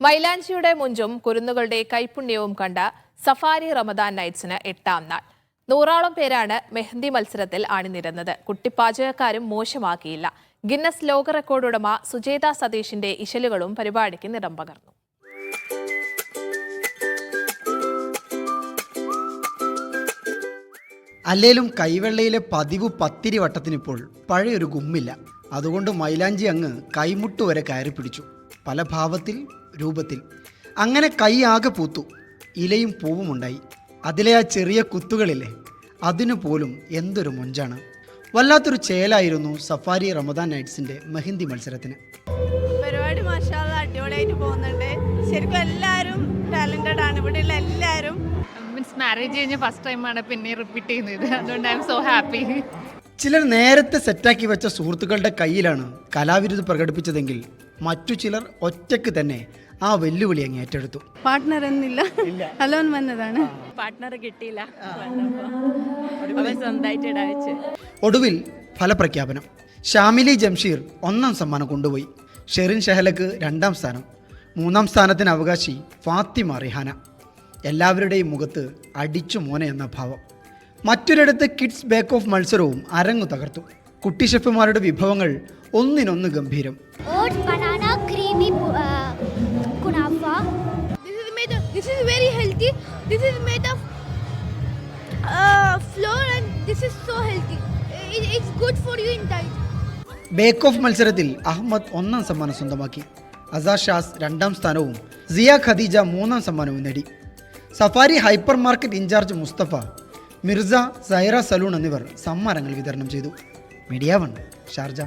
മൈലാഞ്ചിയുടെ മുഞ്ചും കുരുന്നുകളുടെ കൈപുണ്യവും കണ്ട സഫാരി റമദാൻ നൈറ്റ്സിന് 8ാം നാൾ. 100ഓളം പേരാണ് മെഹന്തി മത്സരത്തിൽ അണിനിരന്നത്. കുട്ടിപ്പാചകക്കാരും മോശമാക്കിയില്ല. ഗിന്നസ് ലോക റെക്കോർഡ് ഉടമ സുജേത സതീഷിന്റെ ഇശലുകളും പരിപാടിക്ക് നിറം പകർന്നു. അല്ലേലും കൈവെള്ളയിലെ പതിവ് പത്തിരി വട്ടത്തിനിപ്പോൾ പഴയൊരു ഗുമ്മില്ല. അതുകൊണ്ട് മൈലാഞ്ചി അങ്ങ് കൈമുട്ട് വരെ കയറി പിടിച്ചു. പല ഭാവത്തിൽ, രൂപത്തിൽ. അങ്ങനെ കൈ ആകെ പൂത്തു. ഇലയും പൂവും ഉണ്ടായി. അതിലെ ആ ചെറിയ കുത്തുകളില്ലേ, അതിനു പോലും എന്തൊരു മൊഞ്ചാണ്. വല്ലാത്തൊരു ചേലായിരുന്നു സഫാരി റമദാൻ നൈറ്റ്സിന്റെ മെഹന്തി മത്സരത്തിന്. പരിപാടി മാഷാഅല്ലാഹ് അടിപൊളിയായിട്ട് പോകുന്നുണ്ട്. ശരിക്കും എല്ലാവരും ടാലന്റഡ് ആണ്. ഇവിടെയുള്ള എല്ലാവരും മാരേജ് കഴിഞ്ഞ ഫസ്റ്റ് ടൈമാണ് പിന്നെ റിപ്പീറ്റ് ചെയ്യുന്നത്. അതുകൊണ്ട് ഐ എം സോ ഹാപ്പി. ചിലർ നേരത്തെ സെറ്റാക്കി വെച്ച സുഹൃത്തുക്കളുടെ കയ്യിലാണ് കലാവിരുത് പ്രകടിപ്പിച്ചതെങ്കിൽ മറ്റു ചിലർ ഒറ്റയ്ക്ക് തന്നെ ആ വെല്ലുവിളി അങ്ങ് ഏറ്റെടുത്തു. പാർട്ട്ണർ എന്നില്ല, അലോൺ വന്നതാണ്. പാർട്ട്ണർ കിട്ടിയില്ല, സ്വന്തമായിട്ട്. ഒടുവിൽ ഫലപ്രഖ്യാപനം. ഷാമിലി ജംഷീർ 1ാം സമ്മാനം കൊണ്ടുപോയി. ഷെറിൻ ഷഹലക്ക് 2ാം സ്ഥാനം. 3ാം സ്ഥാനത്തിന് അവകാശി ഫാത്തിമ റിഹാന. എല്ലാവരുടെയും മുഖത്ത് അടിച്ചു മോനെ എന്ന ഭാവം. മറ്റൊരിടത്ത് കിഡ്സ് ബേക്ക് ഓഫ് മത്സരവും അരങ്ങു തകർത്തു. കുട്ടി ഷെഫുമാരുടെ വിഭവങ്ങൾ ഒന്നിനൊന്ന് ഗംഭീരം. This is very healthy. This is made of flour and this is so healthy. It's good for you in diet. Bake off മത്സരത്തിൽ അഹമ്മദ് 1ാം സമ്മാനം സ്വന്തമാക്കി. അസാ ഷാസ് 2ാം സ്ഥാനവും സിയ ഖദീജ 3ാം സമ്മാനവും നേടി. Safari hypermarket incharge Mustafa, Mirza, Saira salon എന്നിവർ സമ്മാനങ്ങൾ വിതരണം ചെയ്തു. Media 1 Sharjah.